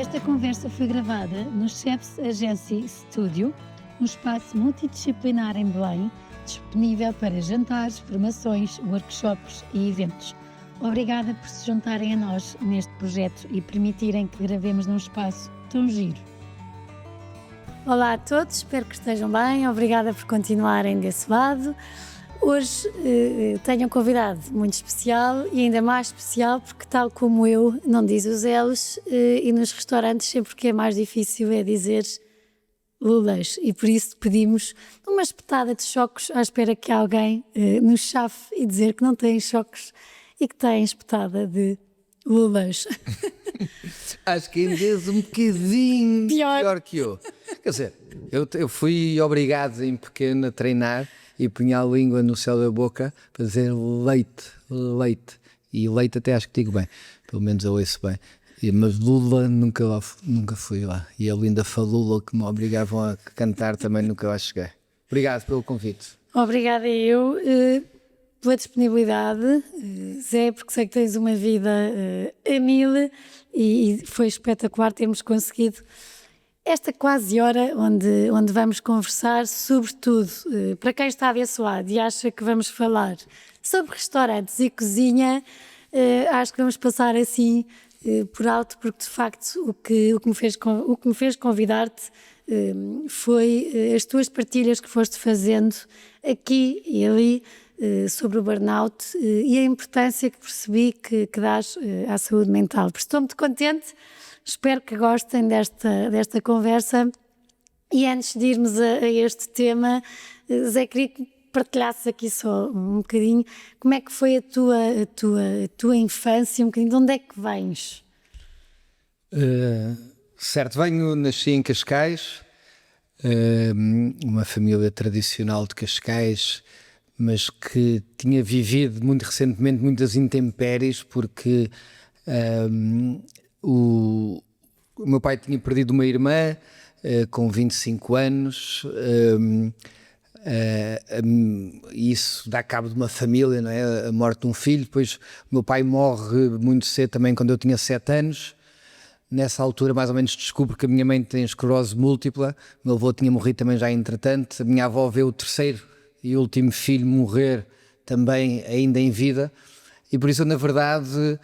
Esta conversa foi gravada no Chefs Agency Studio, um espaço multidisciplinar em Belém, disponível para jantares, formações, workshops e eventos. Obrigada por se juntarem a nós neste projeto e permitirem que gravemos num espaço tão giro. Olá a todos, espero que estejam bem, obrigada por continuarem desse lado. Hoje tenho um convidado muito especial e ainda mais especial porque, tal como eu, não diz os L's e nos restaurantes sempre que é mais difícil é dizer lulas, e por isso pedimos uma espetada de chocos à espera que alguém nos chafe e dizer que não tem chocos e que tem espetada de lulas. Acho que ainda és um bocadinho pior que eu. Quer dizer, eu fui obrigado em pequeno a treinar e punha a língua no céu da boca para dizer leite, leite. E leite até acho que digo bem, pelo menos eu ouço bem. Mas Lula nunca fui lá. E a linda Falula que me obrigavam a cantar também nunca lá cheguei. Obrigado pelo convite. Obrigada eu pela disponibilidade, Zé, porque sei que tens uma vida a mil e foi espetacular termos conseguido esta quase hora onde vamos conversar, sobretudo para quem está desse lado e acha que vamos falar sobre restaurantes e cozinha, acho que vamos passar assim por alto, porque de facto o que me fez convidar-te foi as tuas partilhas que foste fazendo aqui e ali sobre o burnout e a importância que percebi que dás à saúde mental. Estou muito contente, espero que gostem desta conversa. E antes de irmos a este tema, Zé, queria que partilhasse aqui só um bocadinho como é que foi a tua infância, um bocadinho de onde é que vens? Certo, nasci em Cascais, uma família tradicional de Cascais, mas que tinha vivido muito recentemente muitas intempéries, porque o meu pai tinha perdido uma irmã com 25 anos, isso dá cabo de uma família, não é? A morte de um filho. Depois o meu pai morre muito cedo também, quando eu tinha 7 anos. Nessa altura mais ou menos descubro que a minha mãe tem esclerose múltipla, o meu avô tinha morrido também já entretanto, a minha avó vê o terceiro e último filho morrer também ainda em vida, e por isso eu, na verdade,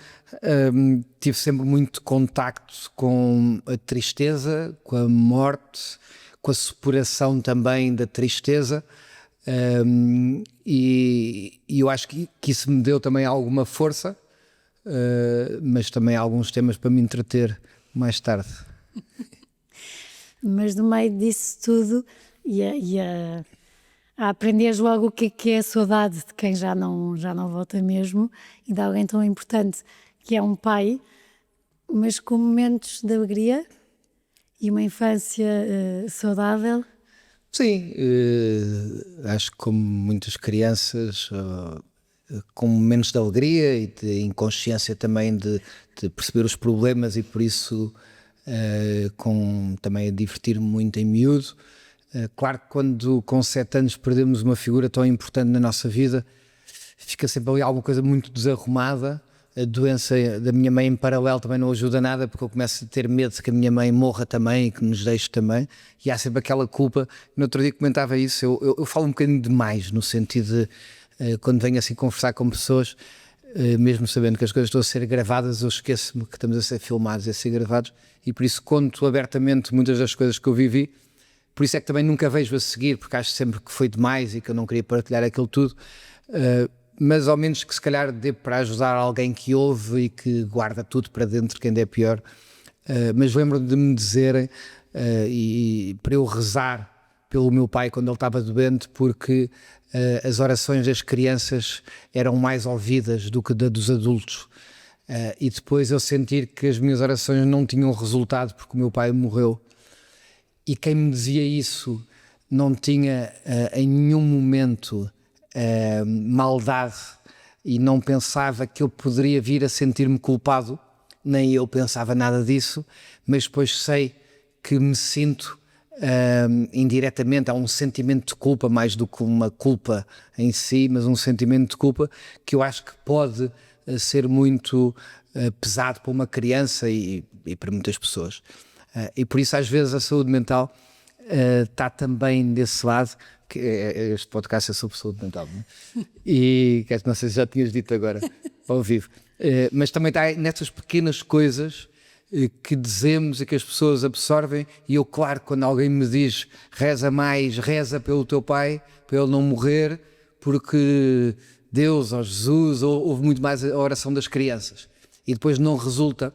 tive sempre muito contacto com a tristeza, com a morte, com a superação também da tristeza, e eu acho que isso me deu também alguma força, mas também alguns temas para me entreter mais tarde. Mas no meio disso tudo e a aprenderes logo o que é a saudade de quem já não volta mesmo e de alguém tão importante que é um pai, mas com momentos de alegria e uma infância saudável. Sim, acho que como muitas crianças, com momentos de alegria e de inconsciência também de perceber os problemas, e por isso também a divertir-me muito em miúdo. Claro que quando com 7 anos perdemos uma figura tão importante na nossa vida, fica sempre ali alguma coisa muito desarrumada. A doença da minha mãe em paralelo também não ajuda nada, porque eu começo a ter medo de que a minha mãe morra também e que nos deixe também, e há sempre aquela culpa. No outro dia comentava isso, eu falo um bocadinho demais, no sentido de quando venho assim conversar com pessoas, mesmo sabendo que as coisas estão a ser gravadas, eu esqueço-me que estamos a ser filmados e a ser gravados, e por isso conto abertamente muitas das coisas que eu vivi. Por isso é que também nunca vejo a seguir, porque acho sempre que foi demais e que eu não queria partilhar aquilo tudo, mas ao menos que se calhar dê para ajudar alguém que ouve e que guarda tudo para dentro, que ainda é pior. Mas lembro de me dizerem, e para eu rezar pelo meu pai quando ele estava doente, porque as orações das crianças eram mais ouvidas do que dos adultos. E depois eu sentir que as minhas orações não tinham resultado porque o meu pai morreu. E quem me dizia isso não tinha em nenhum momento maldade e não pensava que eu poderia vir a sentir-me culpado, nem eu pensava nada disso, mas depois sei que me sinto indiretamente, há um sentimento de culpa mais do que uma culpa em si, mas um sentimento de culpa que eu acho que pode ser muito pesado para uma criança e para muitas pessoas. E por isso às vezes a saúde mental está também desse lado, que este podcast é sobre saúde mental, não é? E não sei se já tinhas dito agora ao vivo, mas também está nessas pequenas coisas que dizemos e que as pessoas absorvem. E eu, claro, quando alguém me diz reza mais, reza pelo teu pai para ele não morrer, porque Deus ou Jesus ouve muito mais a oração das crianças e depois não resulta,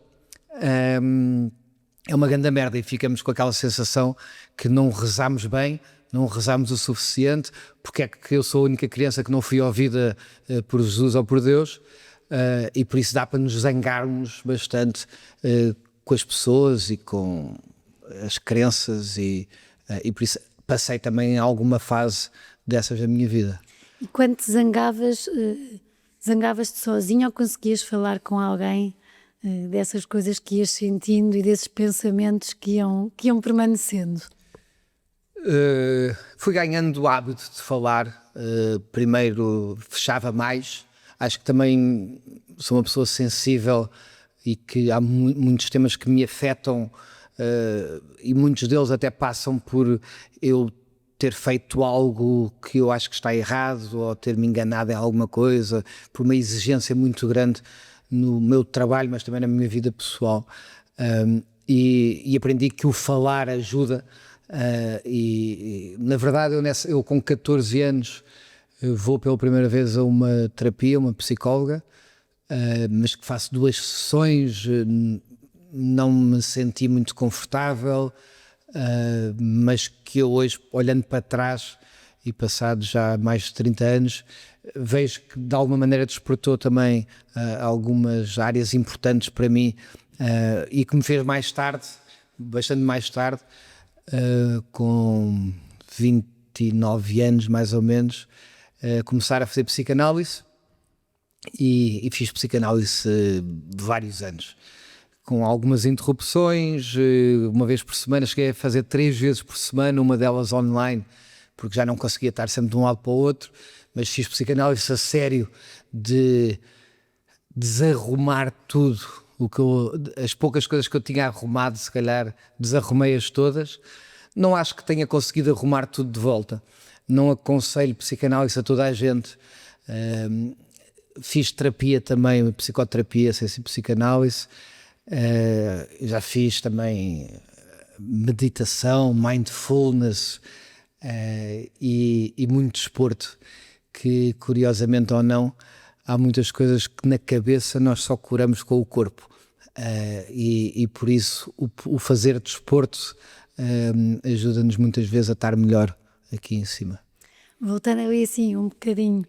é uma grande merda e ficamos com aquela sensação que não rezamos bem, não rezamos o suficiente. Porque é que eu sou a única criança que não fui ouvida por Jesus ou por Deus? E por isso dá para nos zangarmos bastante com as pessoas e com as crenças e por isso passei também alguma fase dessas da minha vida. E quando te zangavas-te sozinho ou conseguias falar com alguém dessas coisas que ias sentindo e desses pensamentos que iam permanecendo? Fui ganhando o hábito de falar. Primeiro fechava mais. Acho que também sou uma pessoa sensível e que há muitos temas que me afetam, e muitos deles até passam por eu ter feito algo que eu acho que está errado ou ter-me enganado em alguma coisa, por uma exigência muito grande no meu trabalho, mas também na minha vida pessoal. E aprendi que o falar ajuda. E na verdade eu com 14 anos vou pela primeira vez a uma terapia, uma psicóloga, mas que faço 2 sessões, não me senti muito confortável, mas que eu hoje, olhando para trás e passado já mais de 30 anos, vejo que de alguma maneira despertou também algumas áreas importantes para mim, e que me fez mais tarde, bastante mais tarde, com 29 anos mais ou menos, começar a fazer psicanálise. E fiz psicanálise vários anos, com algumas interrupções, uma vez por semana. Cheguei a fazer 3 vezes por semana, uma delas online, porque já não conseguia estar sempre de um lado para o outro, mas fiz psicanálise a sério, de desarrumar tudo, as poucas coisas que eu tinha arrumado, se calhar desarrumei-as todas. Não acho que tenha conseguido arrumar tudo de volta, não aconselho psicanálise a toda a gente. Fiz terapia também, psicoterapia, sem ser psicanálise. Já fiz também meditação, mindfulness, e muito desporto, que curiosamente ou não, há muitas coisas que na cabeça nós só curamos com o corpo, e por isso o fazer desporto ajuda-nos muitas vezes a estar melhor aqui em cima. Voltando ali assim um bocadinho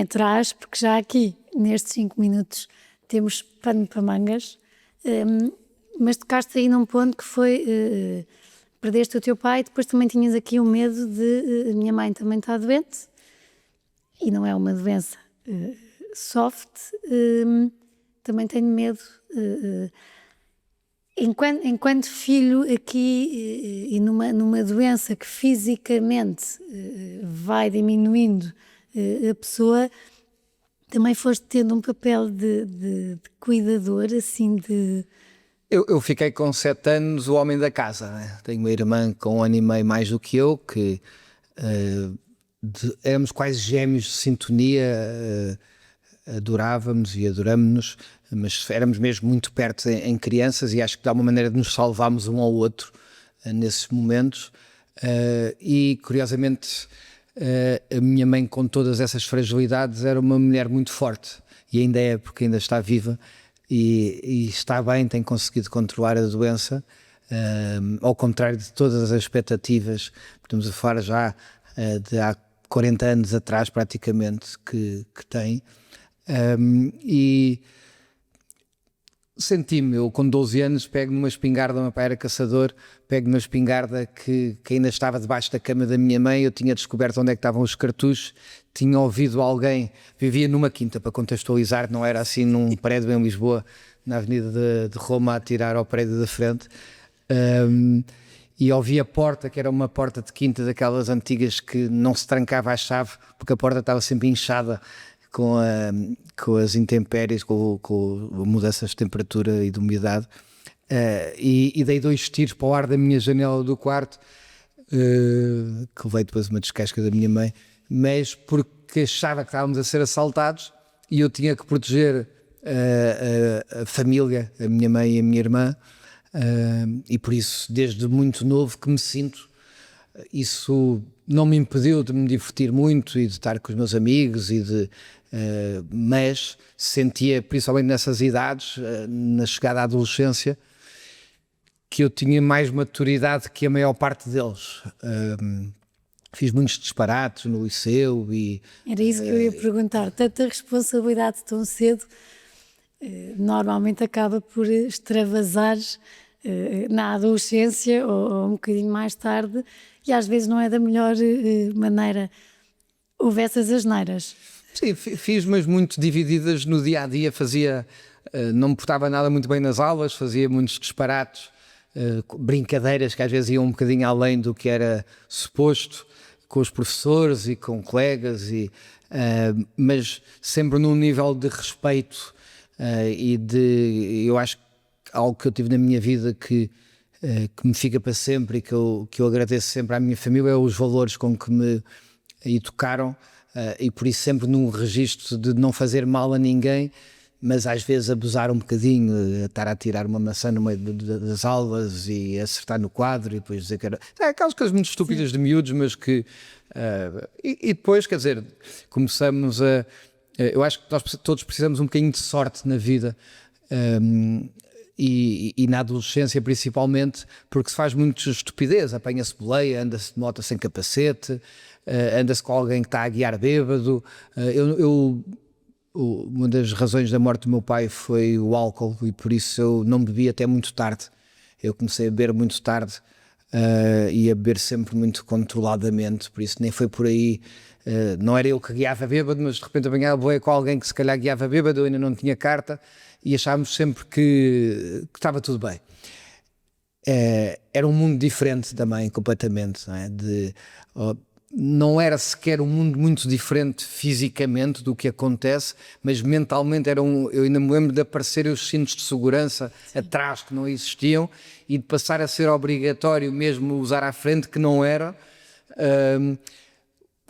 atrás, porque já aqui nestes 5 minutos temos pano para mangas, mas tocaste aí num ponto que foi, perdeste o teu pai, depois também tinhas aqui o medo de, a minha mãe também está doente, e não é uma doença soft, também tenho medo, enquanto filho aqui, e numa doença que fisicamente vai diminuindo a pessoa, também foste tendo um papel de cuidador, assim, de... Eu fiquei com 7 anos o homem da casa, né? Tenho uma irmã com 1 ano e meio mais do que eu, que éramos quase gêmeos de sintonia, adorávamos e adoramos-nos, mas éramos mesmo muito perto em crianças, e acho que de alguma maneira nos salvámos um ao outro nesses momentos. E curiosamente a minha mãe, com todas essas fragilidades, era uma mulher muito forte, e ainda é, porque ainda está viva e está bem, tem conseguido controlar a doença, ao contrário de todas as expectativas. Estamos a falar já de há 40 anos atrás praticamente que tem, e senti-me, eu com 12 anos pego numa espingarda, o meu pai era caçador, pego numa espingarda que ainda estava debaixo da cama da minha mãe. Eu tinha descoberto onde é que estavam os cartuchos, tinha ouvido alguém, vivia numa quinta, para contextualizar, não era assim num prédio em Lisboa, na Avenida de Roma, a tirar ao prédio da frente, e ouvi a porta, que era uma porta de quinta daquelas antigas que não se trancava à chave, porque a porta estava sempre inchada com as intempéries, com mudanças de temperatura e de umidade, e dei 2 tiros para o ar da minha janela do quarto, que levei depois uma descasca da minha mãe, mas porque achava que estávamos a ser assaltados e eu tinha que proteger a família, a minha mãe e a minha irmã, e por isso, desde muito novo que me sinto, isso não me impediu de me divertir muito e de estar com os meus amigos, mas sentia, principalmente nessas idades, na chegada à adolescência, que eu tinha mais maturidade que a maior parte deles. Fiz muitos disparates no liceu e... Era isso que eu ia perguntar. Tanta responsabilidade tão cedo normalmente acaba por extravasar na adolescência ou um bocadinho mais tarde, e às vezes não é da melhor maneira. Houve essas asneiras. Sim, fiz, mas muito divididas no dia a dia. Não me portava nada muito bem nas aulas, fazia muitos disparates, brincadeiras que às vezes iam um bocadinho além do que era suposto, com os professores e com colegas, mas sempre num nível de respeito eu acho que algo que eu tive na minha vida que me fica para sempre e que eu agradeço sempre à minha família é os valores com que me educaram, e por isso sempre num registro de não fazer mal a ninguém, mas às vezes abusar um bocadinho, estar a tirar uma maçã no meio das aulas e acertar no quadro e depois dizer que era... aquelas coisas muito estúpidas de miúdos, mas que... e depois, quer dizer, começamos a... eu acho que nós todos precisamos um bocadinho de sorte na vida, e na adolescência principalmente, porque se faz muita estupidez, apanha-se boleia, anda-se de moto sem capacete, anda-se com alguém que está a guiar bêbado. Uma das razões da morte do meu pai foi o álcool, e por isso eu não bebi até muito tarde. Eu comecei a beber muito tarde, e a beber sempre muito controladamente, por isso nem foi por aí. Não era eu que guiava bêbado, mas de repente apanhava boleia com alguém que se calhar guiava bêbado, eu ainda não tinha carta, e achávamos sempre que estava tudo bem. Era um mundo diferente também, completamente, não é? Não era sequer um mundo muito diferente fisicamente do que acontece, mas mentalmente eu ainda me lembro de aparecer os cintos de segurança atrás que não existiam e de passar a ser obrigatório mesmo usar à frente, que não era.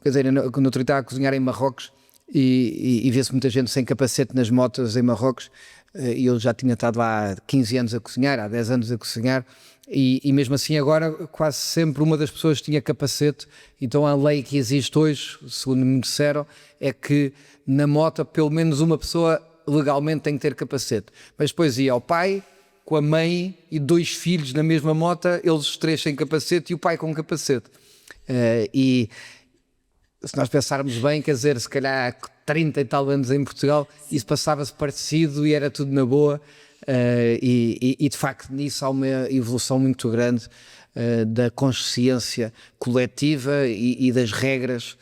Quer dizer, quando eu estava a cozinhar em Marrocos e vê-se muita gente sem capacete nas motas em Marrocos, e eu já tinha estado lá há 15 anos a cozinhar, há 10 anos a cozinhar, e mesmo assim agora quase sempre uma das pessoas tinha capacete. Então a lei que existe hoje, segundo me disseram, é que na moto pelo menos uma pessoa legalmente tem que ter capacete. Mas depois ia o pai com a mãe e 2 filhos na mesma moto, eles 3 sem capacete e o pai com capacete. E se nós pensarmos bem, quer dizer, se calhar há 30 e tal anos em Portugal, isso passava-se parecido e era tudo na boa. E de facto nisso há uma evolução muito grande da consciência coletiva e das regras,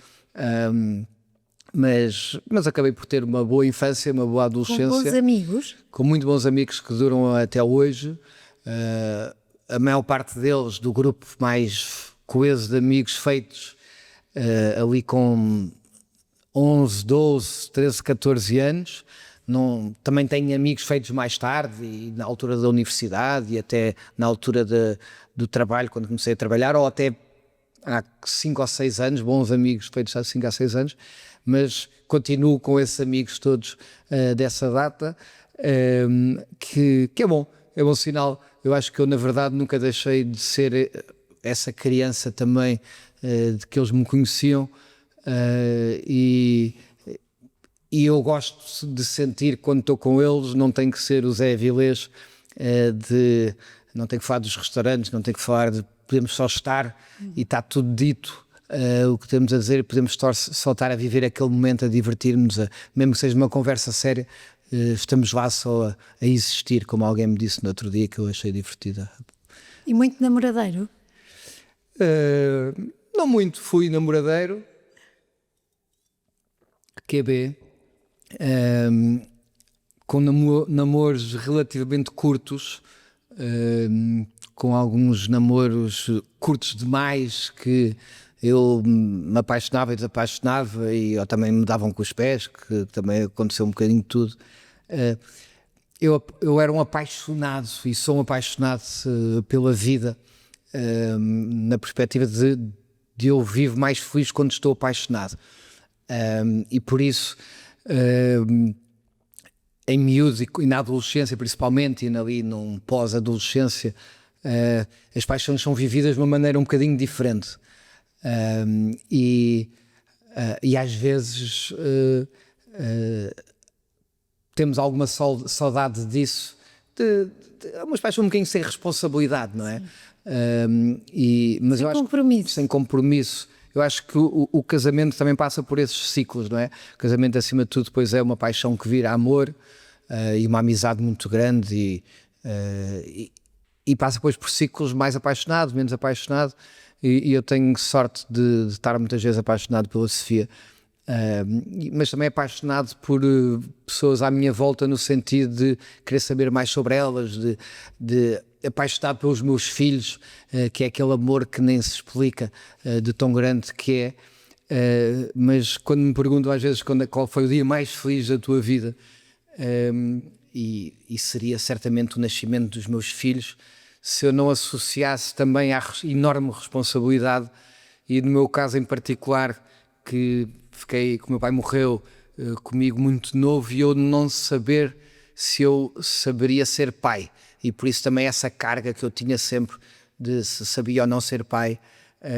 mas acabei por ter uma boa infância, uma boa adolescência. Com bons amigos? Com muito bons amigos que duram até hoje. A maior parte deles do grupo mais coeso de amigos feitos ali com 11, 12, 13, 14 anos. Também tenho amigos feitos mais tarde e na altura da universidade e até na altura do trabalho, quando comecei a trabalhar, ou até há 5 ou 6 anos, bons amigos feitos há 5 ou 6 anos, mas continuo com esses amigos todos dessa data, que é bom sinal. Eu acho que eu na verdade nunca deixei de ser essa criança também de que eles me conheciam, e eu gosto de sentir quando estou com eles, não tem que ser o Zé Avilés, não tem que falar dos restaurantes, não tem que falar podemos só estar e está tudo dito, o que temos a dizer, podemos só estar a viver aquele momento, a divertir-nos, mesmo que seja uma conversa séria, estamos lá só a existir, como alguém me disse no outro dia que eu achei divertida. E muito namoradeiro? Não muito, fui namoradeiro, QB, com namoros relativamente curtos, com alguns namoros curtos demais que eu me apaixonava e desapaixonava, e ou também me davam com os pés, que também aconteceu um bocadinho de tudo. Eu era um apaixonado e sou um apaixonado pela vida, na perspectiva de eu vivo mais feliz quando estou apaixonado. E por isso, em miúdo e na adolescência principalmente, e ali num pós-adolescência, as paixões são vividas de uma maneira um bocadinho diferente. E às vezes temos alguma saudade disso, umas paixões um bocadinho sem responsabilidade, não é? Mas sem eu acho compromisso. Sem compromisso. Eu acho que o casamento também passa por esses ciclos, não é? O casamento, acima de tudo, depois é uma paixão que vira amor, e uma amizade muito grande, e passa depois por ciclos mais apaixonado, menos apaixonado, e eu tenho sorte de estar muitas vezes apaixonado pela Sofia, mas também apaixonado por pessoas à minha volta, no sentido de querer saber mais sobre elas, de apaixonado pelos meus filhos, que é aquele amor que nem se explica, de tão grande que é. Mas quando me perguntam às vezes qual foi o dia mais feliz da tua vida, e seria certamente o nascimento dos meus filhos, se eu não associasse também à enorme responsabilidade, e no meu caso em particular, que o meu pai morreu comigo muito novo, e eu não saber se eu saberia ser pai, e por isso também essa carga que eu tinha sempre de se sabia ou não ser pai,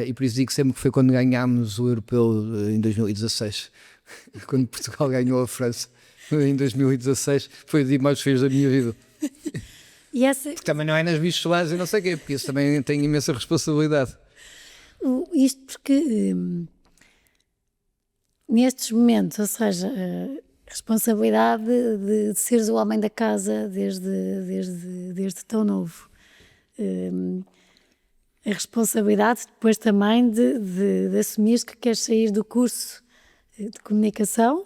e por isso digo sempre que foi quando ganhámos o Europeu em 2016, quando Portugal ganhou a França em 2016, foi o dia mais feliz da minha vida. Porque também não é nas Micheladas e não sei o quê, porque isso também tem imensa responsabilidade. Isto porque nestes momentos, ou seja, a responsabilidade de seres o homem da casa desde tão novo, a responsabilidade depois também de assumir que queres sair do curso de comunicação,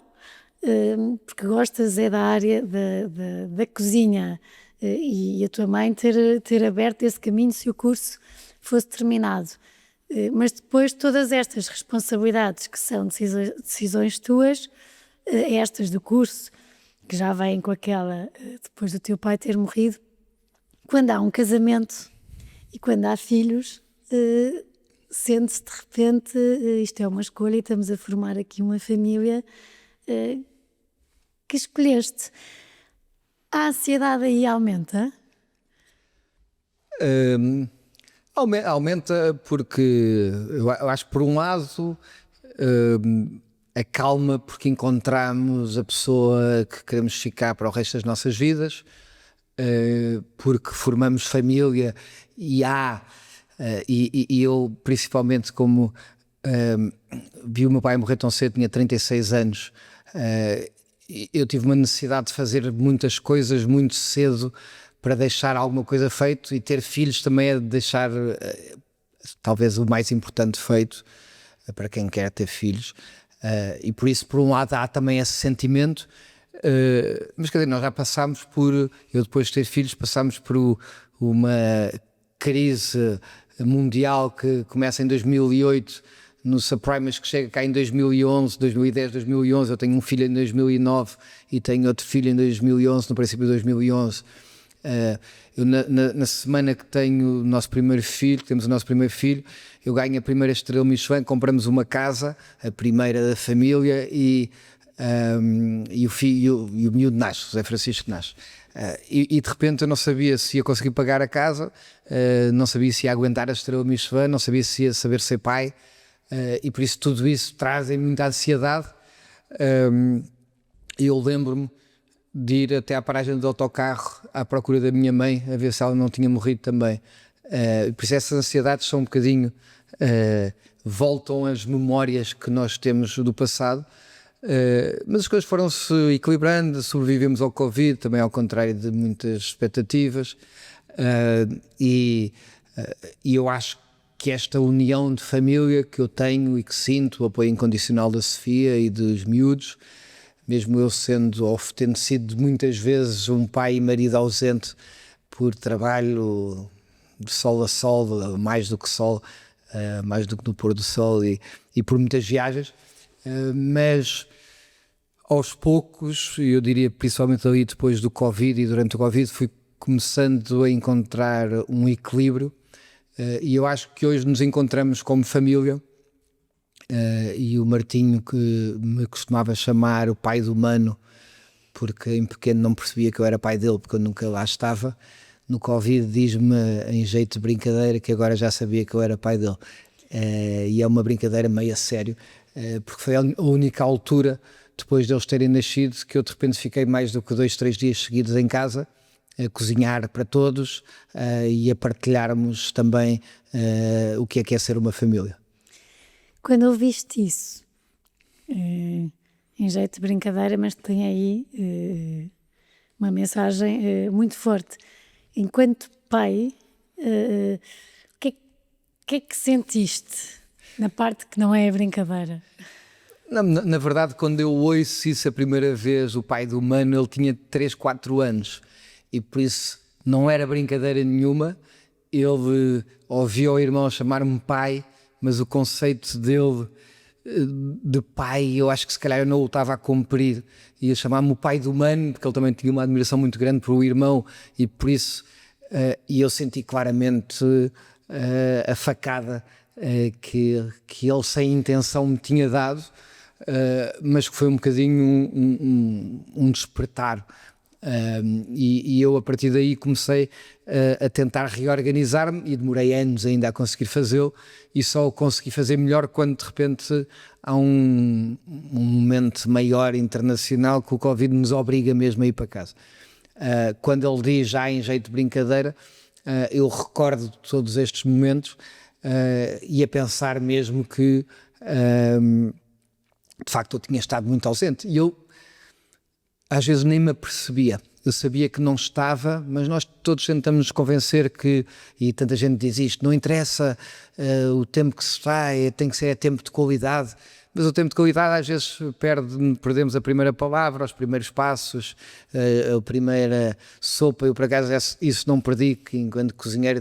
porque gostas da área da cozinha, e a tua mãe ter aberto esse caminho se o curso fosse terminado. Mas depois todas estas responsabilidades que são decisões tuas, estas do curso, que já vêm com aquela, depois do teu pai ter morrido, quando há um casamento e quando há filhos, sente-se de repente, isto é uma escolha e estamos a formar aqui uma família que escolheste. A ansiedade aí aumenta? Aumenta porque eu acho que, por um lado, acalma porque encontramos a pessoa que queremos ficar para o resto das nossas vidas, porque formamos família, e eu, principalmente, como vi o meu pai morrer tão cedo, tinha 36 anos, eu tive uma necessidade de fazer muitas coisas muito cedo para deixar alguma coisa feito, e ter filhos também é deixar talvez o mais importante feito para quem quer ter filhos, e por isso, por um lado, há também esse sentimento, mas quer dizer, nós já passámos eu depois de ter filhos, passámos por uma crise mundial que começa em 2008 no subprime, mas que chega cá em 2011, 2010, 2011. Eu tenho um filho em 2009 e tenho outro filho em 2011, no princípio de 2011. Eu na semana que tenho o nosso primeiro filho, temos o nosso primeiro filho, eu ganho a primeira estrela Michelin, compramos uma casa, a primeira da família, e o miúdo nasce, José Francisco nasce. E de repente eu não sabia se ia conseguir pagar a casa, não sabia se ia aguentar a estrela Michelin, não sabia se ia saber ser pai, e por isso tudo isso traz muita ansiedade. Eu lembro-me de ir até à paragem do autocarro à procura da minha mãe, a ver se ela não tinha morrido também. Por isso essas ansiedades são um bocadinho, voltam as memórias que nós temos do passado, mas as coisas foram-se equilibrando, sobrevivemos ao Covid, também ao contrário de muitas expectativas, e eu acho que esta união de família que eu tenho e que sinto, o apoio incondicional da Sofia e dos miúdos, mesmo eu tendo sido muitas vezes um pai e marido ausente por trabalho de sol a sol, mais do que sol, mais do que no pôr do sol e por muitas viagens, mas aos poucos, eu diria principalmente ali depois do Covid e durante o Covid, fui começando a encontrar um equilíbrio, e eu acho que hoje nos encontramos como família, e o Martinho, que me costumava chamar o pai do Mano, porque em pequeno não percebia que eu era pai dele, porque eu nunca lá estava, no Covid diz-me em jeito de brincadeira que agora já sabia que eu era pai dele, e é uma brincadeira meio a sério, porque foi a única altura depois deles terem nascido que eu de repente fiquei mais do que 2, 3 dias seguidos em casa a cozinhar para todos, e a partilharmos também o que é ser uma família. Quando ouviste isso, em jeito de brincadeira, mas tem aí uma mensagem muito forte. Enquanto pai, o que é que sentiste na parte que não é a brincadeira? Na verdade, quando eu ouço isso a primeira vez, o pai do Mano, ele tinha 3, 4 anos e por isso não era brincadeira nenhuma. Ele ouvia o irmão chamar-me pai, mas o conceito dele de pai, eu acho que se calhar eu não o estava a cumprir. Ia chamar-me o pai do Mano, porque ele também tinha uma admiração muito grande por o irmão e por isso, e eu senti claramente a facada que ele sem intenção me tinha dado, mas que foi um bocadinho um despertar. E eu a partir daí comecei a tentar reorganizar-me e demorei anos ainda a conseguir fazê-lo e só o consegui fazer melhor quando de repente há um momento maior internacional que o Covid nos obriga mesmo a ir para casa. Quando ele diz já em jeito de brincadeira, eu recordo todos estes momentos e a pensar mesmo que de facto eu tinha estado muito ausente e eu às vezes nem me apercebia. Eu sabia que não estava, mas nós todos tentamos nos convencer que, e tanta gente diz isto, não interessa o tempo que se está, tem que ser tempo de qualidade, mas o tempo de qualidade às vezes perdemos a primeira palavra, os primeiros passos, a primeira sopa. Eu por acaso isso não perdi, que enquanto cozinheiro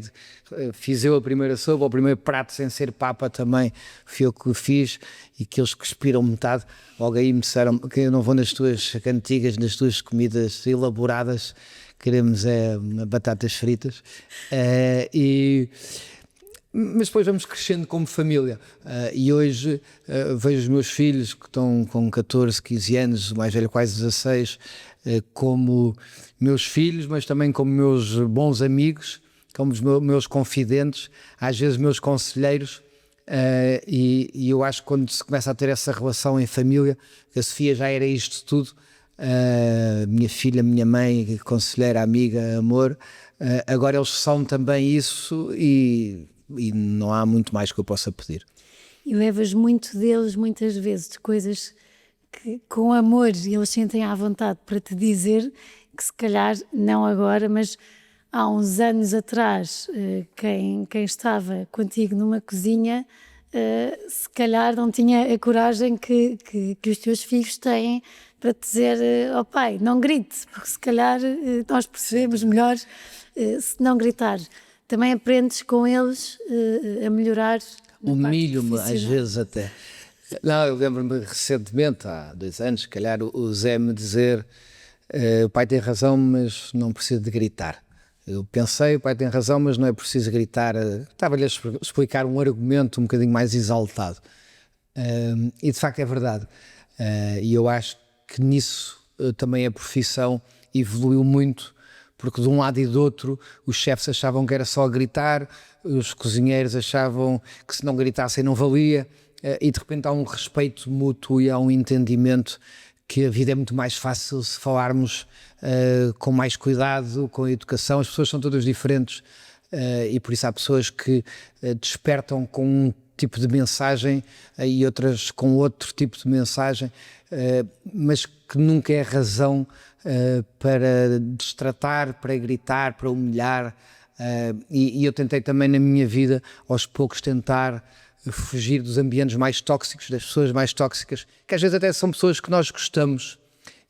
fiz eu a primeira sopa, o primeiro prato sem ser papa também fui eu que o fiz, e que eles cuspiram metade. Logo aí me disseram que eu não vou nas tuas cantigas, nas tuas comidas elaboradas, queremos batatas fritas. Mas depois vamos crescendo como família, e hoje vejo os meus filhos que estão com 14, 15 anos, o mais velho quase 16, como meus filhos, mas também como meus bons amigos, como os meus confidentes, às vezes meus conselheiros. E eu acho que quando se começa a ter essa relação em família, a Sofia já era isto tudo, minha filha, minha mãe, conselheira, amiga, amor, agora eles são também isso e não há muito mais que eu possa pedir. E levas muito deles muitas vezes de coisas que com amor eles sentem à vontade para te dizer, que se calhar não agora, mas há uns anos atrás, quem estava contigo numa cozinha, se calhar não tinha a coragem que os teus filhos têm para te dizer, oh pai, não grite, porque se calhar nós percebemos melhor se não gritar. Também aprendes com eles a melhorar. Humilho-me às vezes até. Não, eu lembro-me recentemente, há 2 anos, se calhar, o Zé me dizer, o pai tem razão, mas não precisa de gritar. Eu pensei, o pai tem razão, mas não é preciso gritar. Estava-lhe a explicar um argumento um bocadinho mais exaltado. E de facto é verdade. E eu acho que nisso também a profissão evoluiu muito, porque de um lado e do outro os chefes achavam que era só gritar, os cozinheiros achavam que se não gritassem não valia, e de repente há um respeito mútuo e há um entendimento que a vida é muito mais fácil se falarmos com mais cuidado, com educação. As pessoas são todas diferentes, e por isso há pessoas que despertam com um tipo de mensagem e outras com outro tipo de mensagem, mas que nunca é razão para destratar, para gritar, para humilhar. E eu tentei também na minha vida, aos poucos, tentar fugir dos ambientes mais tóxicos, das pessoas mais tóxicas, que às vezes até são pessoas que nós gostamos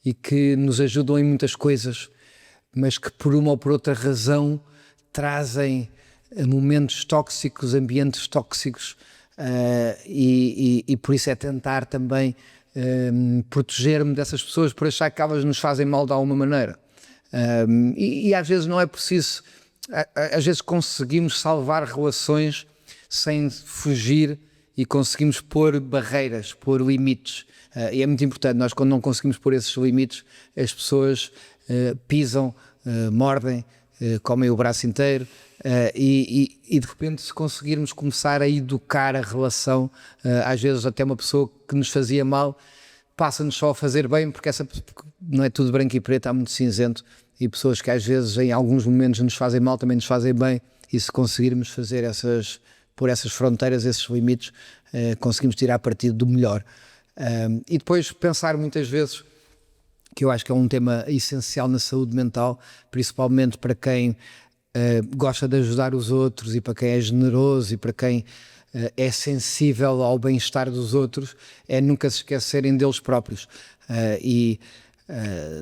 e que nos ajudam em muitas coisas, mas que por uma ou por outra razão trazem momentos tóxicos, ambientes tóxicos, e por isso é tentar também proteger-me dessas pessoas por achar que elas nos fazem mal de alguma maneira. E às vezes não é preciso, às vezes conseguimos salvar relações sem fugir e conseguimos pôr barreiras, pôr limites. E é muito importante, nós quando não conseguimos pôr esses limites, as pessoas pisam, mordem, comem o braço inteiro, e de repente, se conseguirmos começar a educar a relação, às vezes até uma pessoa que nos fazia mal passa-nos só a fazer bem, porque não é tudo branco e preto, há muito cinzento, e pessoas que às vezes em alguns momentos nos fazem mal também nos fazem bem, e se conseguirmos fazer por essas fronteiras, esses limites, conseguimos tirar partido do melhor. E depois pensar muitas vezes, que eu acho que é um tema essencial na saúde mental, principalmente para quem gosta de ajudar os outros e para quem é generoso e para quem é sensível ao bem-estar dos outros, é nunca se esquecerem deles próprios.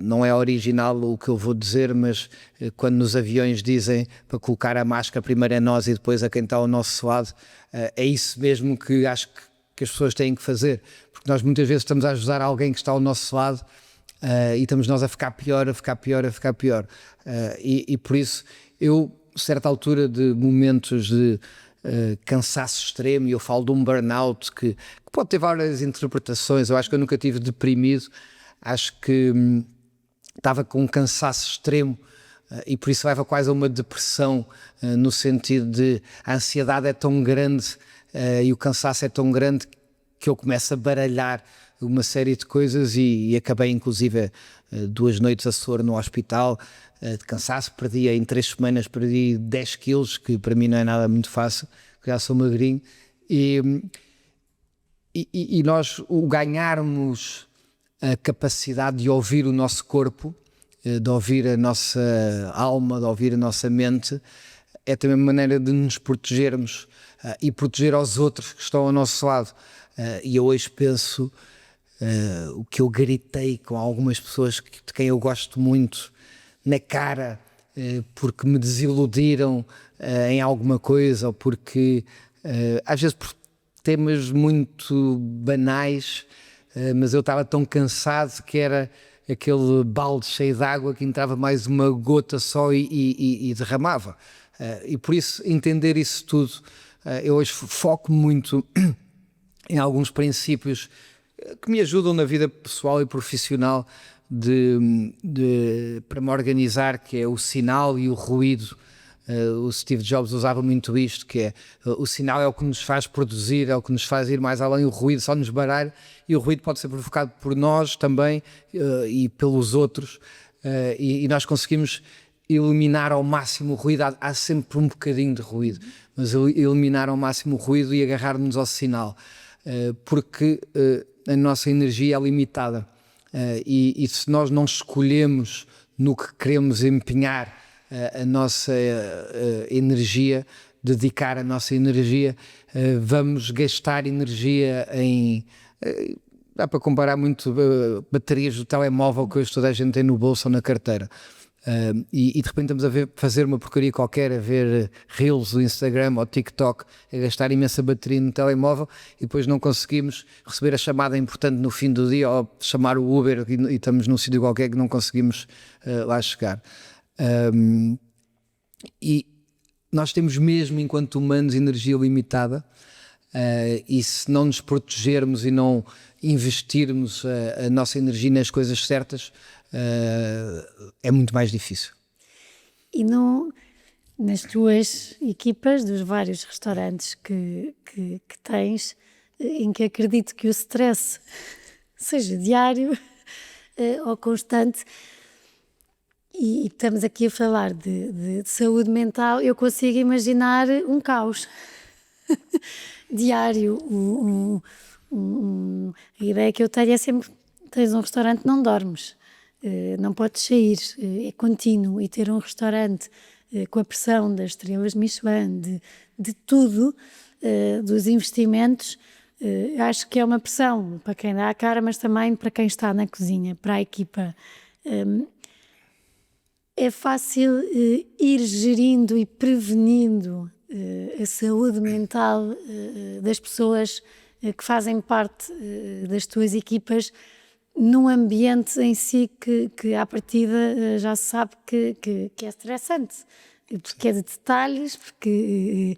Não é original o que eu vou dizer, mas quando nos aviões dizem para colocar a máscara primeiro a nós e depois a quem está ao nosso lado, é isso mesmo que acho que as pessoas têm que fazer, porque nós muitas vezes estamos a ajudar alguém que está ao nosso lado, e estamos nós a ficar pior. E por isso, eu, a certa altura de momentos de cansaço extremo, e eu falo de um burnout que pode ter várias interpretações, eu acho que eu nunca tive deprimido, acho que estava com um cansaço extremo, e por isso leva quase a uma depressão, no sentido de a ansiedade é tão grande, e o cansaço é tão grande que eu começo a baralhar uma série de coisas e acabei inclusive 2 noites a soro no hospital, de cansaço. Em 3 semanas perdi 10 quilos, que para mim não é nada muito fácil, já sou magrinho, e nós ganharmos a capacidade de ouvir o nosso corpo, de ouvir a nossa alma, de ouvir a nossa mente, é também uma maneira de nos protegermos e proteger aos outros que estão ao nosso lado. E eu hoje penso o que eu gritei com algumas pessoas de quem eu gosto muito na cara, porque me desiludiram em alguma coisa, ou porque às vezes por temas muito banais, mas eu estava tão cansado que era aquele balde cheio de água que entrava mais uma gota só e derramava. E por isso, entender isso tudo, eu hoje foco muito em alguns princípios que me ajudam na vida pessoal e profissional para me organizar, que é o sinal e o ruído. O Steve Jobs usava muito isto, que é o sinal é o que nos faz produzir, é o que nos faz ir mais além, o ruído só nos baralha, e o ruído pode ser provocado por nós também e pelos outros, e nós conseguimos eliminar ao máximo o ruído. Há sempre um bocadinho de ruído, mas eliminar ao máximo o ruído e agarrar-nos ao sinal, porque a nossa energia é limitada, e se nós não escolhemos no que queremos empenhar a nossa energia, dedicar a nossa energia, vamos gastar energia em... dá para comparar muito baterias do telemóvel que hoje toda a gente tem no bolso ou na carteira. E de repente estamos a fazer uma porcaria qualquer, a ver Reels do Instagram ou TikTok, a gastar imensa bateria no telemóvel, e depois não conseguimos receber a chamada importante no fim do dia, ou chamar o Uber e estamos num sítio qualquer que não conseguimos lá chegar. E nós temos mesmo, enquanto humanos, energia limitada, e se não nos protegermos e não investirmos a nossa energia nas coisas certas, é muito mais difícil. E nas tuas equipas dos vários restaurantes que tens, em que acredito que o stress seja diário ou constante, e estamos aqui a falar de saúde mental, eu consigo imaginar um caos diário. A ideia que eu tenho é sempre: tens um restaurante, não dormes, não podes sair, é contínuo, e ter um restaurante com a pressão das estrelas Michelin, de tudo, dos investimentos, acho que é uma pressão para quem dá a cara, mas também para quem está na cozinha, para a equipa. É fácil ir gerindo e prevenindo a saúde mental das pessoas que fazem parte das tuas equipas num ambiente em si que à partida já se sabe que é estressante, porque é de detalhes, porque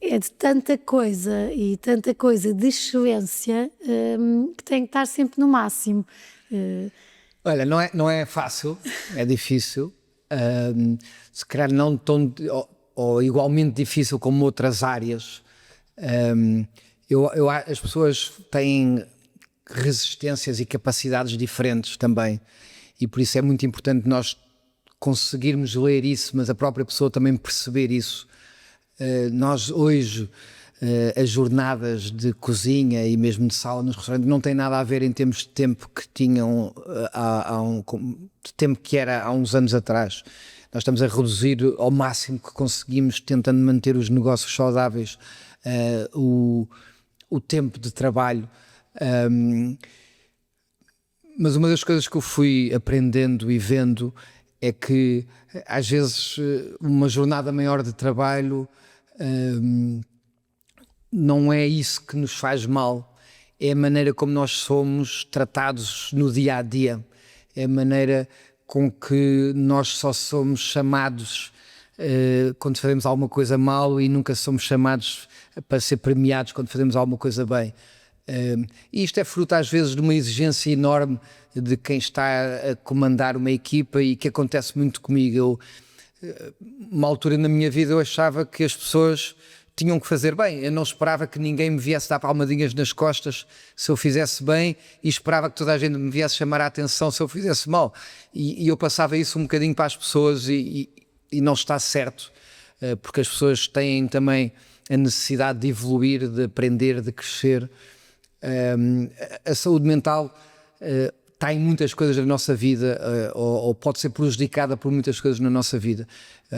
é de tanta coisa e tanta coisa de excelência que tem que estar sempre no máximo. Olha, não é fácil, é difícil, se calhar não tão ou igualmente difícil como outras áreas. As pessoas têm resistências e capacidades diferentes também, e por isso é muito importante nós conseguirmos ler isso, mas a própria pessoa também perceber isso. Nós hoje, as jornadas de cozinha e mesmo de sala nos restaurantes não têm nada a ver em termos de tempo que tinham de tempo que era há uns anos atrás. Nós estamos a reduzir ao máximo que conseguimos, tentando manter os negócios saudáveis, o tempo de trabalho. Mas uma das coisas que eu fui aprendendo e vendo é que às vezes uma jornada maior de trabalho não é isso que nos faz mal, é a maneira como nós somos tratados no dia a dia, é a maneira com que nós só somos chamados quando fazemos alguma coisa mal e nunca somos chamados para ser premiados quando fazemos alguma coisa bem. E isto é fruto às vezes de uma exigência enorme de quem está a comandar uma equipa, e que acontece muito comigo. Uma altura na minha vida eu achava que as pessoas tinham que fazer bem, eu não esperava que ninguém me viesse dar palmadinhas nas costas se eu fizesse bem, e esperava que toda a gente me viesse chamar a atenção se eu fizesse mal, e eu passava isso um bocadinho para as pessoas, e não está certo, porque as pessoas têm também a necessidade de evoluir, de aprender, de crescer. A saúde mental está em muitas coisas da nossa vida, ou pode ser prejudicada por muitas coisas na nossa vida.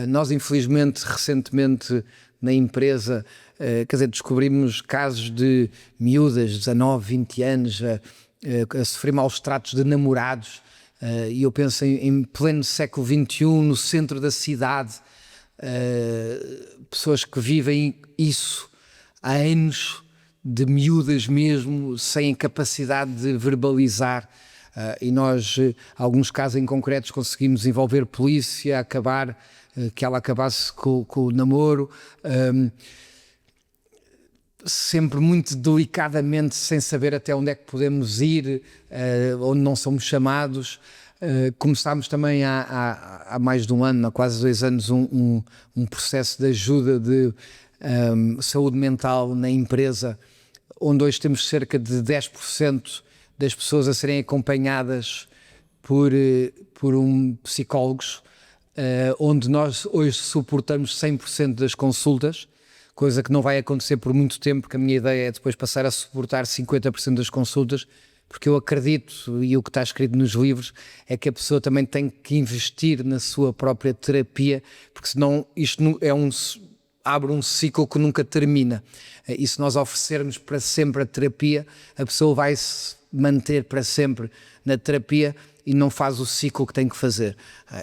Nós, infelizmente, recentemente na empresa, descobrimos casos de miúdas, 19, 20 anos, a sofrer maus tratos de namorados, e eu penso em pleno século XXI, no centro da cidade, pessoas que vivem isso há anos, de miúdas mesmo, sem capacidade de verbalizar, e nós, alguns casos em concretos, conseguimos envolver polícia, que ela acabasse com o namoro, sempre muito delicadamente, sem saber até onde é que podemos ir, onde não somos chamados. Começámos também há mais de um ano, há quase 2 anos, um processo de ajuda de saúde mental na empresa, onde hoje temos cerca de 10% das pessoas a serem acompanhadas por psicólogos, onde nós hoje suportamos 100% das consultas, coisa que não vai acontecer por muito tempo, porque a minha ideia é depois passar a suportar 50% das consultas, porque eu acredito, e o que está escrito nos livros, é que a pessoa também tem que investir na sua própria terapia, porque senão isto abre um ciclo que nunca termina. E se nós oferecermos para sempre a terapia, a pessoa vai se manter para sempre na terapia e não faz o ciclo que tem que fazer.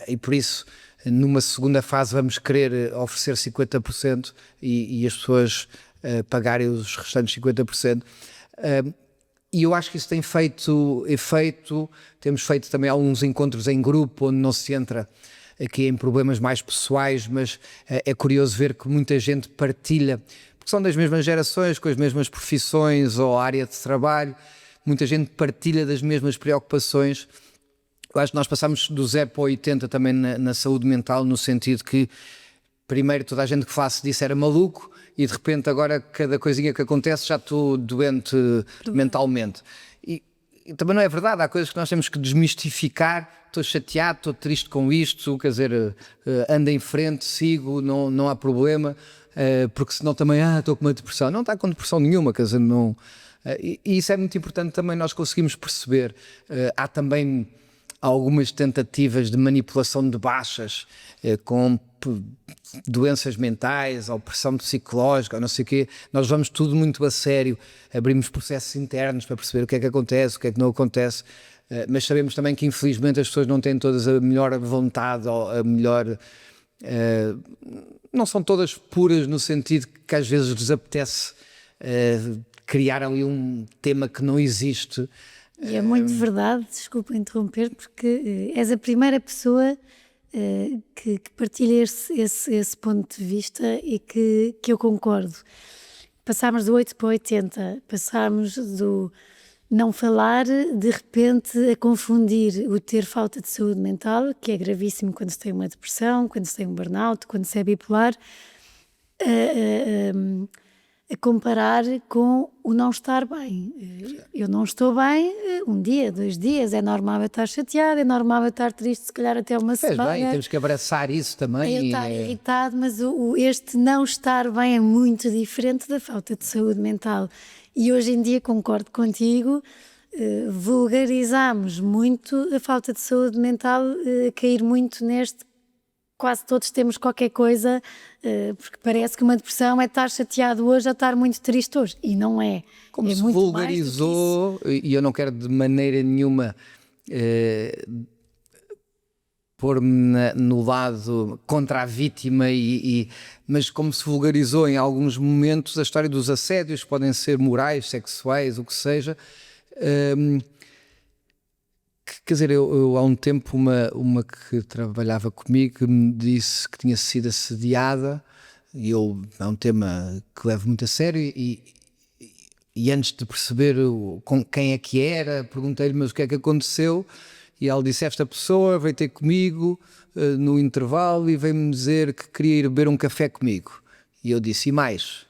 E por isso, numa segunda fase, vamos querer oferecer 50% e as pessoas pagarem os restantes 50%. E eu acho que isso tem feito efeito. Temos feito também alguns encontros em grupo, onde não se entra aqui em problemas mais pessoais, mas é curioso ver que muita gente partilha, porque são das mesmas gerações, com as mesmas profissões ou área de trabalho, muita gente partilha das mesmas preocupações. Eu acho que nós passamos do 0 para o 80 também na saúde mental, no sentido que primeiro toda a gente que falasse disso era maluco, e de repente agora cada coisinha que acontece já estou doente mentalmente. E também não é verdade, há coisas que nós temos que desmistificar. Estou chateado, estou triste com isto, quer dizer, ando em frente, sigo, não há problema, porque senão também estou com uma depressão. Não está com depressão nenhuma, quer dizer, não. E isso é muito importante também nós conseguimos perceber. Há também algumas tentativas de manipulação de baixas, com doenças mentais, ou pressão psicológica, ou não sei o quê. Nós vamos tudo muito a sério, abrimos processos internos para perceber o que é que acontece, o que é que não acontece, mas sabemos também que infelizmente as pessoas não têm todas a melhor vontade ou a melhor não são todas puras no sentido que às vezes lhes apetece criar ali um tema que não existe. E é muito verdade, desculpa interromper, porque és a primeira pessoa que partilha esse ponto de vista e que eu concordo. Passámos do 8 para 80, passámos do não falar, de repente a confundir o ter falta de saúde mental, que é gravíssimo quando se tem uma depressão, quando se tem um burnout, quando se é bipolar, a comparar com o não estar bem. Eu não estou bem um dia, 2 dias, é normal eu estar chateada, é normal eu estar triste, se calhar até uma semana. Bem, temos que abraçar isso também. Eu estar irritado, mas este não estar bem é muito diferente da falta de saúde mental. E hoje em dia concordo contigo, vulgarizamos muito a falta de saúde mental, cair muito neste. Quase todos temos qualquer coisa, porque parece que uma depressão é estar chateado hoje ou estar muito triste hoje. E não é. Como é se muito vulgarizou, e eu não quero de maneira nenhuma pôr-me no lado contra a vítima, mas como se vulgarizou em alguns momentos a história dos assédios, podem ser morais, sexuais, o que seja. Quer dizer, eu há um tempo, uma que trabalhava comigo que me disse que tinha sido assediada, e é um tema que levo muito a sério, e antes de perceber com quem é que era, perguntei-lhe, mas o que é que aconteceu? E ela disse, esta pessoa veio ter comigo no intervalo e veio-me dizer que queria ir beber um café comigo. E eu disse, e mais?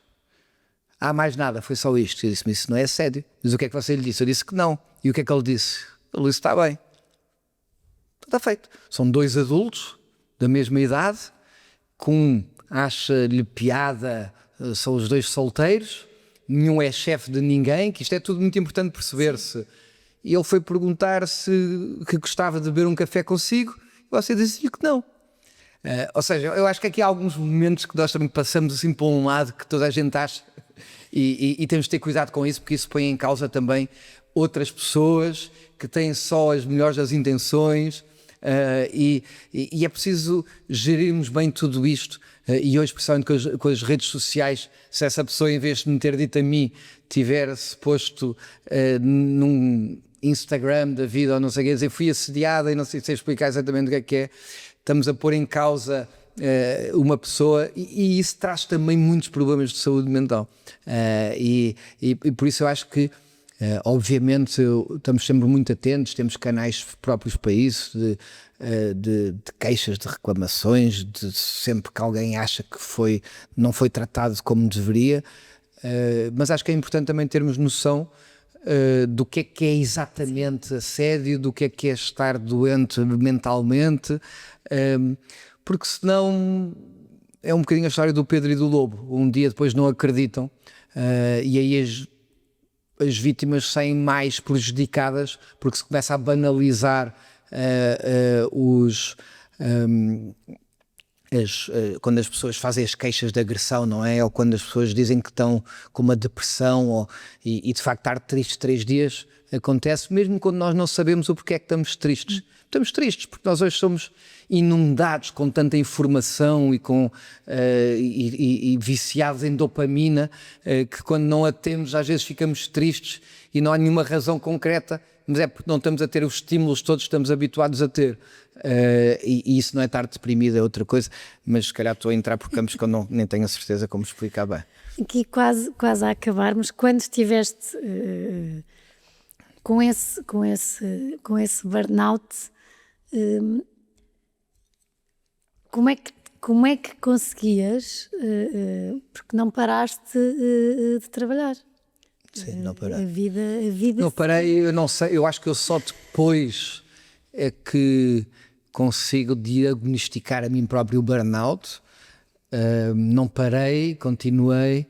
Mais nada, foi só isto. Eu disse, mas isso não é assédio. Mas o que é que você lhe disse? Eu disse que não. E o que é que ele disse? Ele disse, está bem. Está feito. São 2 adultos da mesma idade, com acha-lhe piada, são os 2 solteiros, nenhum é chefe de ninguém, que isto é tudo muito importante perceber-se. E ele foi perguntar que gostava de beber um café consigo, e você disse-lhe que não. Ou seja, eu acho que aqui há alguns momentos que nós também passamos assim para um lado que toda a gente acha, e temos de ter cuidado com isso, porque isso põe em causa também outras pessoas que têm só as melhores das intenções, e é preciso gerirmos bem tudo isto. E hoje, principalmente com as redes sociais, se essa pessoa, em vez de me ter dito a mim, tivesse posto num Instagram da vida ou não sei o que, dizer fui assediada e não sei se explicar exatamente o que é, estamos a pôr em causa uma pessoa, e isso traz também muitos problemas de saúde mental. E por isso eu acho que obviamente estamos sempre muito atentos, temos canais próprios para isso, de queixas, de reclamações, de sempre que alguém acha que não foi tratado como deveria, mas acho que é importante também termos noção do que é exatamente assédio, do que é estar doente mentalmente, porque senão é um bocadinho a história do Pedro e do Lobo. Um dia depois não acreditam, e aí as vítimas saem mais prejudicadas, porque se começa a banalizar quando as pessoas fazem as queixas de agressão, não é? Ou quando as pessoas dizem que estão com uma depressão, e de facto estar triste 3 dias acontece, mesmo quando nós não sabemos o porquê é que estamos tristes. Estamos tristes porque nós hoje somos inundados com tanta informação e viciados em dopamina, que quando não a temos às vezes ficamos tristes e não há nenhuma razão concreta, mas é porque não estamos a ter os estímulos todos que estamos habituados a ter. E isso não é estar deprimido, é outra coisa, mas se calhar estou a entrar por campos que eu nem tenho a certeza como explicar bem. Aqui quase a acabarmos, quando estiveste com esse burnout, como é que conseguias, porque não paraste de trabalhar? Sim, não parei. A vida. Não parei, eu não sei, eu acho que eu só depois é que consigo diagnosticar a mim próprio o burnout. Não parei, continuei,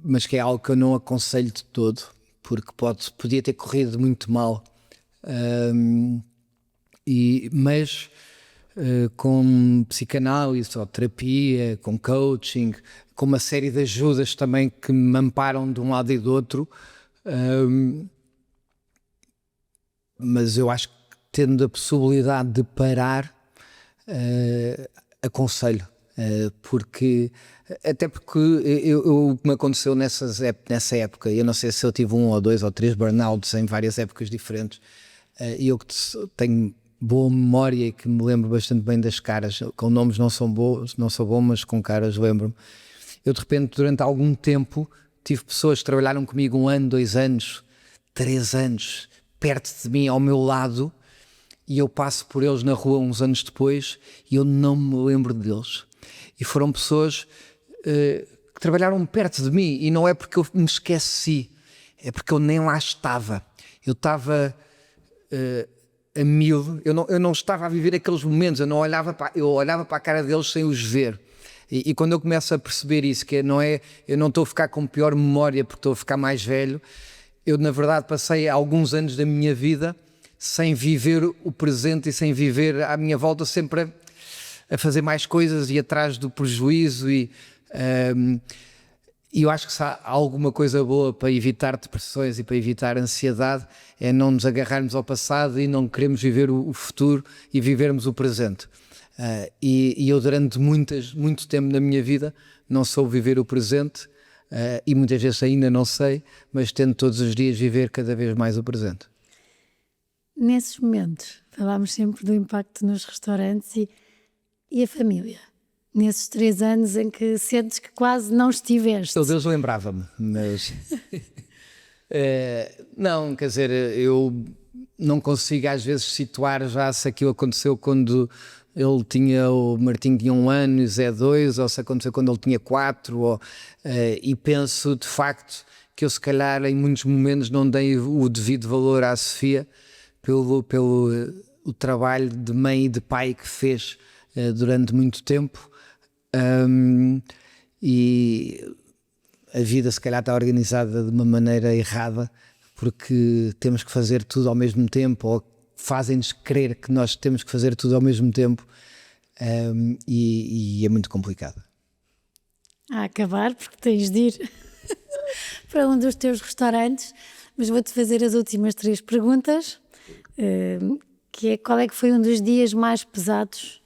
mas que é algo que eu não aconselho de todo, porque podia ter corrido muito mal. Mas com psicanálise ou terapia, com coaching, com uma série de ajudas também que me amparam de um lado e do outro, mas eu acho que tendo a possibilidade de parar, aconselho, até porque o que me aconteceu nessa época, eu não sei se eu tive 1 ou 2 ou 3 burnouts em várias épocas diferentes, e eu que tenho boa memória e que me lembro bastante bem das caras, com nomes não sou bom, mas com caras lembro-me. Eu de repente, durante algum tempo, tive pessoas que trabalharam comigo 1 ano, 2 anos, 3 anos, perto de mim, ao meu lado, e eu passo por eles na rua uns anos depois e eu não me lembro deles. E foram pessoas que trabalharam perto de mim, e não é porque eu me esqueci, é porque eu nem lá estava. Eu estava a 1000, eu não estava a viver aqueles momentos, eu olhava para a cara deles sem os ver. E quando eu começo a perceber isso, que eu não estou a ficar com pior memória porque estou a ficar mais velho, eu na verdade passei alguns anos da minha vida sem viver o presente e sem viver à minha volta, sempre a fazer mais coisas e atrás do prejuízo. E eu acho que se há alguma coisa boa para evitar depressões e para evitar ansiedade, é não nos agarrarmos ao passado e não queremos viver o futuro e vivermos o presente. E eu durante muito tempo na minha vida não soube viver o presente, e muitas vezes ainda não sei, mas tento todos os dias viver cada vez mais o presente. Nesses momentos, falámos sempre do impacto nos restaurantes e a família. Nesses 3 anos em que sentes que quase não estiveste. Meu Deus, lembrava-me, mas não, quer dizer, eu não consigo às vezes situar já se aquilo aconteceu quando o Martim tinha 1 ano e o Zé 2, ou se aconteceu quando ele tinha 4, e penso de facto que eu se calhar em muitos momentos não dei o devido valor à Sofia pelo o trabalho de mãe e de pai que fez durante muito tempo, e a vida se calhar está organizada de uma maneira errada porque temos que fazer tudo ao mesmo tempo, ou fazem-nos crer que nós temos que fazer tudo ao mesmo tempo, e é muito complicado. A acabar, porque tens de ir para um dos teus restaurantes, mas vou-te fazer as últimas 3 perguntas, que é: qual é que foi um dos dias mais pesados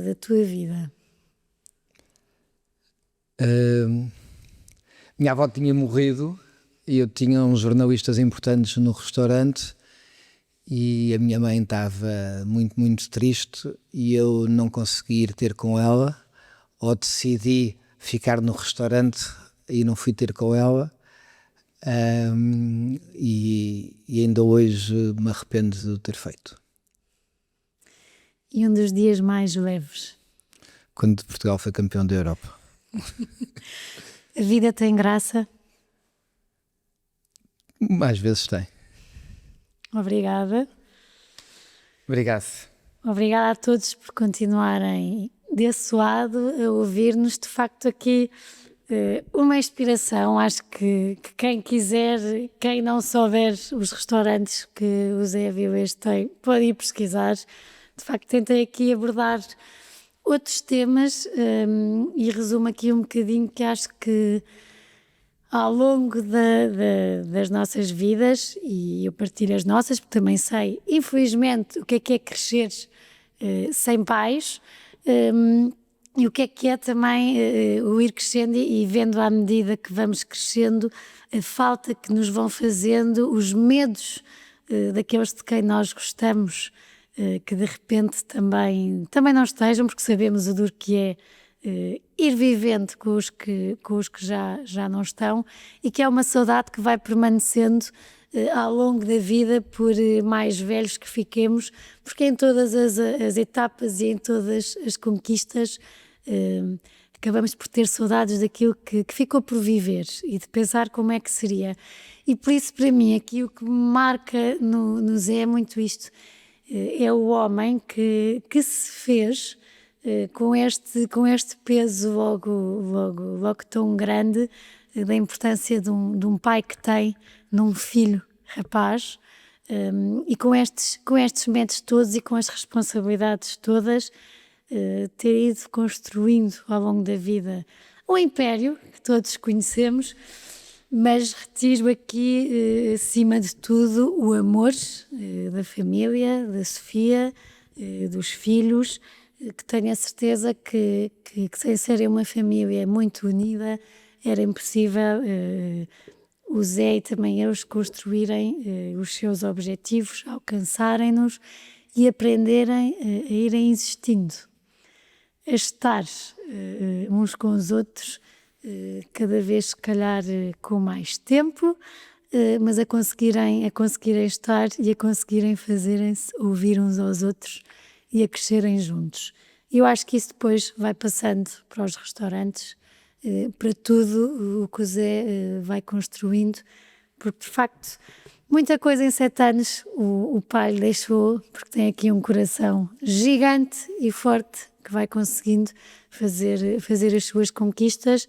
da tua vida? Minha avó tinha morrido e eu tinha uns jornalistas importantes no restaurante, e a minha mãe estava muito, muito triste, e eu não consegui ir ter com ela, ou decidi ficar no restaurante e não fui ter com ela, e ainda hoje me arrependo de o ter feito. E um dos dias mais leves? Quando Portugal foi campeão da Europa. A vida tem graça? Às vezes tem. Obrigada. Obrigado. Obrigada a todos por continuarem desse lado a ouvir-nos. De facto, aqui uma inspiração. Acho que quem quiser, quem não souber os restaurantes que o Zé Avilés tem, pode ir pesquisar. De facto, tentei aqui abordar outros temas, e resumo aqui um bocadinho que acho que ao longo das nossas vidas, e eu partilho as nossas, porque também sei, infelizmente, o que é crescer sem pais, e o que é também o ir crescendo e vendo à medida que vamos crescendo a falta que nos vão fazendo, os medos daqueles de quem nós gostamos, que de repente também não estejam, porque sabemos o duro que é ir vivendo com os que já não estão, e que é uma saudade que vai permanecendo ao longo da vida, por mais velhos que fiquemos, porque em todas as etapas e em todas as conquistas acabamos por ter saudades daquilo que ficou por viver e de pensar como é que seria. E por isso, para mim, aqui o que me marca no Zé é muito isto: é o homem que se fez com este peso logo tão grande, da importância de um pai que tem num filho rapaz, e com estes medos todos e com as responsabilidades todas, ter ido construindo ao longo da vida um império que todos conhecemos, mas retiro aqui, acima de tudo, o amor da família, da Sofia, dos filhos, que tenho a certeza que sem serem uma família muito unida, era impossível o Zé e também eles construírem os seus objetivos, alcançarem-nos e aprenderem a irem existindo, a estar uns com os outros, cada vez se calhar com mais tempo, mas a conseguirem estar e a conseguirem fazerem-se ouvir uns aos outros e a crescerem juntos. Eu acho que isso depois vai passando para os restaurantes, para tudo o que o Zé vai construindo, porque de facto muita coisa em 7 anos o pai lhe deixou, porque tem aqui um coração gigante e forte que vai conseguindo fazer as suas conquistas.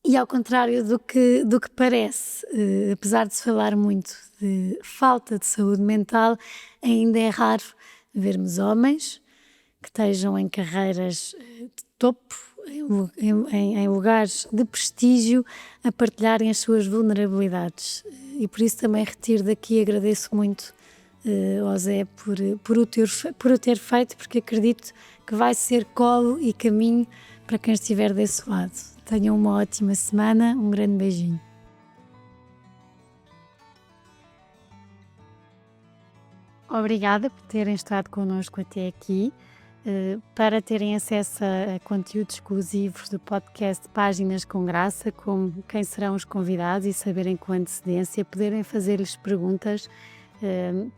E ao contrário do que parece, apesar de se falar muito de falta de saúde mental, ainda é raro vermos homens que estejam em carreiras de topo, em lugares de prestígio, a partilharem as suas vulnerabilidades. E por isso também retiro daqui e agradeço muito ao Zé por o ter feito, porque acredito que vai ser colo e caminho para quem estiver desse lado. Tenham uma ótima semana, um grande beijinho. Obrigada por terem estado connosco até aqui. Para terem acesso a conteúdos exclusivos do podcast Páginas com Graça, como quem serão os convidados e saberem com antecedência, poderem fazer-lhes perguntas,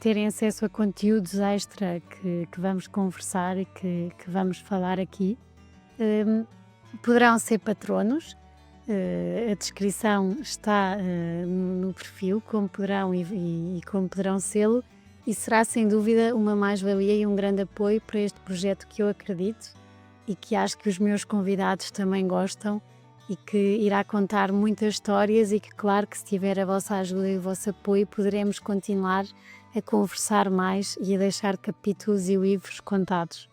terem acesso a conteúdos extra que vamos conversar e que vamos falar aqui. Poderão ser patronos, a descrição está no perfil, como poderão e como poderão sê-lo, e será sem dúvida uma mais-valia e um grande apoio para este projeto que eu acredito e que acho que os meus convidados também gostam e que irá contar muitas histórias e que, claro, que se tiver a vossa ajuda e o vosso apoio, poderemos continuar a conversar mais e a deixar capítulos e livros contados.